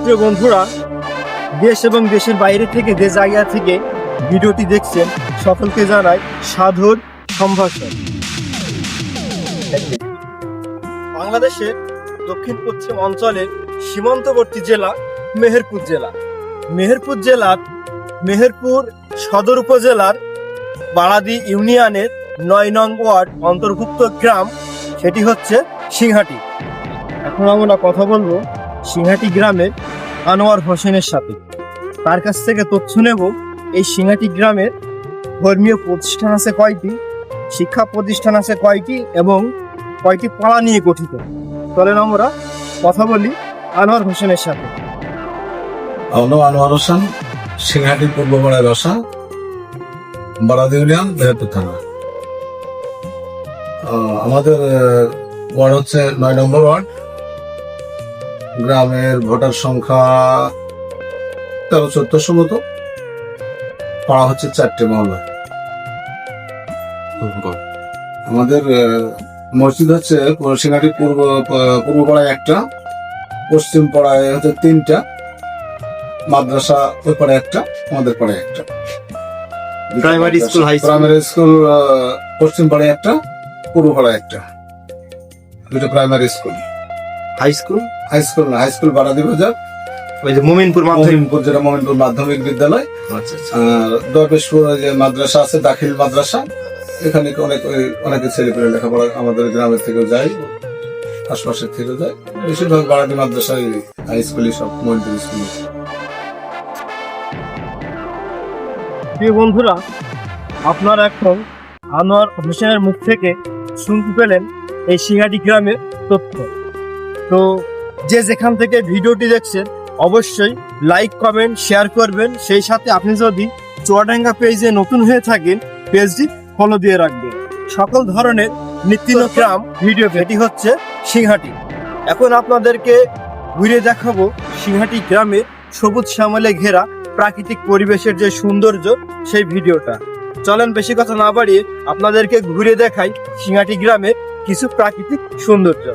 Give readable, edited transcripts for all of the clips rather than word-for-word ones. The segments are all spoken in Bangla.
প্রিয় বন্ধুরা, দেশ এবং দেশের বাইরে থেকে যে জায়গা থেকে ভিডিওটি দেখছেন সকলকে জানাই সাধুর সম্ভাষণ। বাংলাদেশের দক্ষিণ পশ্চিম অঞ্চলের সীমান্তবর্তী জেলা মেহেরপুর জেলা। মেহেরপুর জেলার মেহেরপুর সদর উপজেলার বাড়াদি ইউনিয়নের ৯ নং ওয়ার্ড অন্তর্ভুক্ত গ্রাম, সেটি হচ্ছে সিংহাটি। এখন আমরা কথা বলবো সিংহাটি গ্রামের আনোয়ার হোসেনের সাথে। তার কাছ থেকে তথ্য নেব এই সিংহাটি গ্রামের ধর্মীয় প্রতিষ্ঠান আছে কয়টি, শিক্ষা প্রতিষ্ঠান আছে কয়টি এবং কয়টি পাড়া নিয়ে গঠিত। চলেন আমরা কথা বলি আনোয়ার হোসেনের সাথে। আনোয়ার হোসেন, সিংহাটি পূর্বপাড়ায় বাসা, বারাদি ইউনিয়ন, মেহেরপুর থানা। আমাদের ওয়ার্ড হচ্ছে ৯ নম্বর ওয়ার্ড। গ্রামের ভোটার সংখ্যা ১৩-১৪০০ মতো। পাড়া হচ্ছে ৪টে মহল্লা। আমাদের মসজিদ হচ্ছে সিংহাটি পূর্ব পাড়ায় একটা, পশ্চিম পাড়ায় হচ্ছে 3টা, মাদ্রাসা ওই পাড়ায় একটা, আমাদের পাড়ায় একটা। প্রাইমারি স্কুল, প্রাইমারি স্কুল পশ্চিম পাড়ায় একটা, পূর্ব পাড়ায় একটা, দুটো প্রাইমারি স্কুল। হাই স্কুল না, হাই স্কুল বারাদি বাজার, ওই যে মোমিনপুর যেটা মোমিনপুর মাধ্যমিক বিদ্যালয়। আচ্ছা। দরবেশপুর যে মাদ্রাসা আছে, দাখিল মাদ্রাসা, এখানে অনেকে ছেলেপেলে লেখাপড়া আমাদের গ্রামের থেকেও যায়, আশপাশের থেকেও যায়। বেশিরভাগ বারাদি মাদ্রাসায়, হাই স্কুলই সব মোমিনপুর স্কুল। প্রিয় বন্ধুরা, আপনারা এখন আনোয়ার হোসেনের মুখ থেকে শুনতে পেলেন এই সিংহাটি গ্রামের তথ্য। তো যে যেখান থেকে ভিডিওটি দেখছেন অবশ্যই লাইক, কমেন্ট, শেয়ার করবেন। সেই সাথে আপনি যদি চুয়াডাঙ্গা পেজে নতুন হয়ে থাকেন, পেজটি ফলো দিয়ে রাখবেন। সকল ধরনের নিত্য গ্রাম ভিডিও, এটি হচ্ছে সিংহাটি। এখন আপনাদেরকে ঘুরে দেখাবো সিংহাটি গ্রামের সবুজ শ্যামলে ঘেরা প্রাকৃতিক পরিবেশের যে সৌন্দর্য, সেই ভিডিওটা। চলেন বেশি কথা না বাড়িয়ে আপনাদেরকে ঘুরে দেখাই সিংহাটি গ্রামের কিছু প্রাকৃতিক সৌন্দর্য।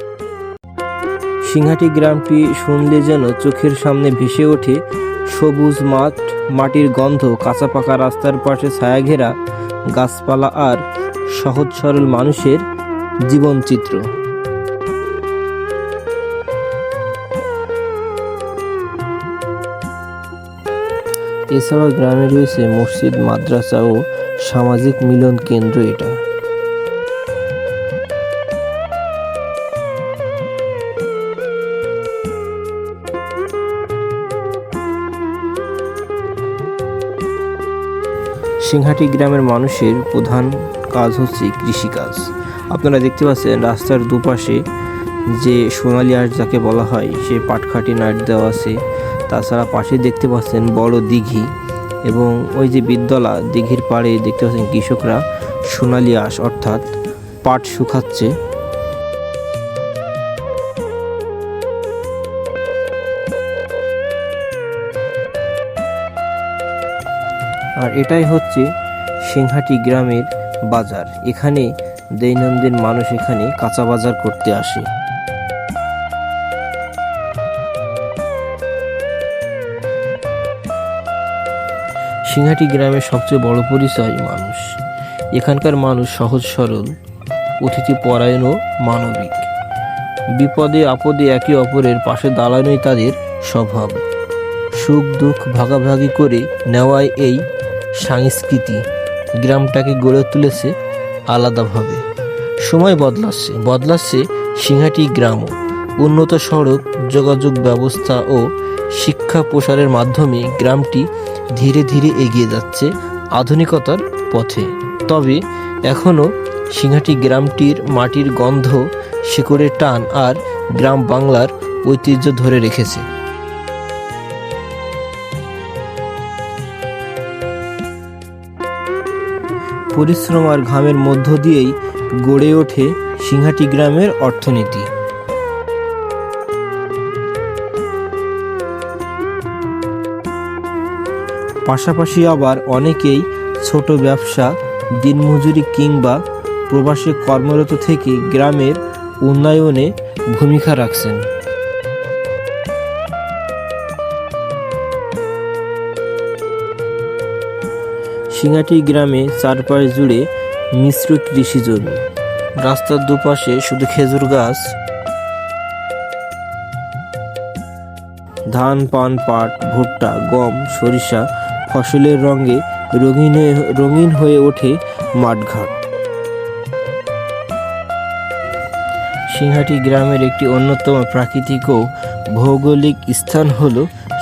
সিংহাটি গ্রামটি শুনলে যেন চোখের সামনে ভেসে ওঠে সবুজ মাঠ, মাটির গন্ধ, কাঁচা পাকা রাস্তার পাশে ছায়া ঘেরা গাছপালা আর সহজ সরল মানুষের জীবনচিত্র। এছাড়াও গ্রামে রয়েছে মসজিদ, মাদ্রাসা ও সামাজিক মিলন কেন্দ্র। এটা সিংহাটি গ্রামের মানুষের প্রধান কাজ হচ্ছে কৃষিকাজ। আপনারা দেখতে পাচ্ছেন রাস্তার দুপাশে যে সোনালী আঁশ যাকে বলা হয়, সে পাটখাটি নাট দেওয়া আছে। তাছাড়া পাশে দেখতে পাচ্ছেন বড় দিঘি এবং ওই যে বিদ্যলা, দিঘির পাড়ে দেখতে পাচ্ছেন কৃষকরা সোনালী আঁশ অর্থাৎ পাট শুকাচ্ছে। আর এটাই হচ্ছে সিংহাটি গ্রামের বাজার। এখানে দৈনন্দিন মানুষ এখানে কাঁচা বাজার করতে আসে। সিংহাটি গ্রামের সবচেয়ে বড় পরিচয় মানুষ। এখানকার মানুষ সহজ সরল, অতিথি পরায়ণ ও মানবিক। বিপদে আপদে একে অপরের পাশে দাঁড়ানোই তাদের স্বভাব। সুখ দুঃখ ভাগাভাগি করে নেওয়াই এই সংস্কৃতি গ্রামটাকে গড়ে তুলেছে আলাদাভাবে। সময় বদলাচ্ছে সিংহাটি গ্রামও। উন্নত সড়ক, যোগাযোগ ব্যবস্থা ও শিক্ষা প্রসারের মাধ্যমে গ্রামটি ধীরে ধীরে এগিয়ে যাচ্ছে আধুনিকতার পথে। তবে এখনও সিংহাটি গ্রামটির মাটির গন্ধ, শিকড়ের টান আর গ্রাম বাংলার ঐতিহ্য ধরে রেখেছে। পরিশ্রম আর ঘামের মধ্য দিয়েই গড়ে ওঠে সিংহাটি গ্রামের অর্থনীতি। পাশাপাশি আবার অনেকেই ছোট ব্যবসা, দিনমজুরি কিংবা প্রবাসে কর্মরত থেকে গ্রামের উন্নয়নে ভূমিকা রাখছেন। সিংহাটি গ্রামে চারপাশ জুড়ে মিশ্র কৃষি জমি। রাস্তার দুপাশে শুধু খেজুর গাছ, ধান, পান, পাট, ভুট্টা, গম, সরিষা ফসলের রঙে রঙিন হয়ে ওঠে মাঠঘাট। সিংহাটি গ্রামের একটি অন্যতম প্রাকৃতিক ও ভৌগোলিক স্থান হল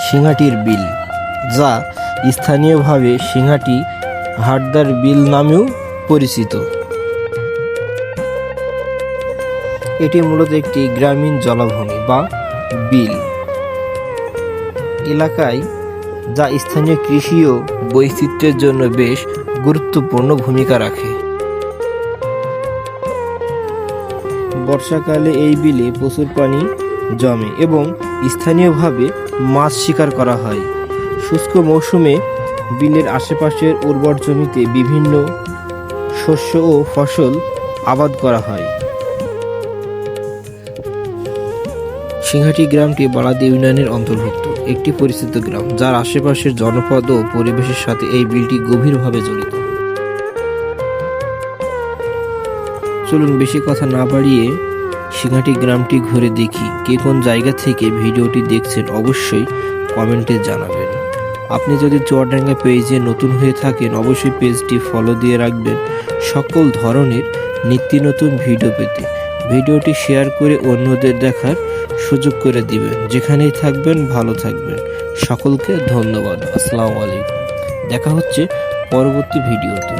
সিংহাটির বিল, যা স্থানীয়ভাবে সিংহাটি হাটদার বিল নামেও পরিচিত। এটি মূলত একটি গ্রামীণ জলাভূমি বা বিল এলাকায়, যা স্থানীয় কৃষি ও বৈচিত্র্যের জন্য বেশ গুরুত্বপূর্ণ ভূমিকা রাখে। বর্ষাকালে এই বিলে প্রচুর পানি জমে এবং স্থানীয়ভাবে মাছ শিকার করা হয়। শুষ্ক মৌসুমে বিলের আশেপাশের উর্বর জমিতে বিভিন্ন শস্য ও ফসল আবাদ করা হয়। সিংহাটি গ্রামটি বালাদি ইউনিয়নের অন্তর্ভুক্ত একটি পরিচিত গ্রাম, যার আশেপাশের জনপদ ও পরিবেশের সাথে এই বিলটি গভীরভাবে জড়িত। চলুন বেশি কথা না বাড়িয়ে সিংহাটি গ্রামটি ঘুরে দেখি। কে কোন জায়গা থেকে ভিডিওটি দেখছেন অবশ্যই কমেন্টে জানাবেন। আপনি যদি চুয়াডাঙ্গা পেজে নতুন হয়ে থাকেন অবশ্যই পেজটি ফলো দিয়ে রাখবেন সকল ধরনের নিত্য নতুন ভিডিও পেতে। ভিডিওটি শেয়ার করে অন্যদের দেখার সুযোগ করে দিবেন। যেখানেই থাকবেন ভালো থাকবেন। সকলকে ধন্যবাদ। আসসালামু আলাইকুম। দেখা হচ্ছে পরবর্তী ভিডিওতে।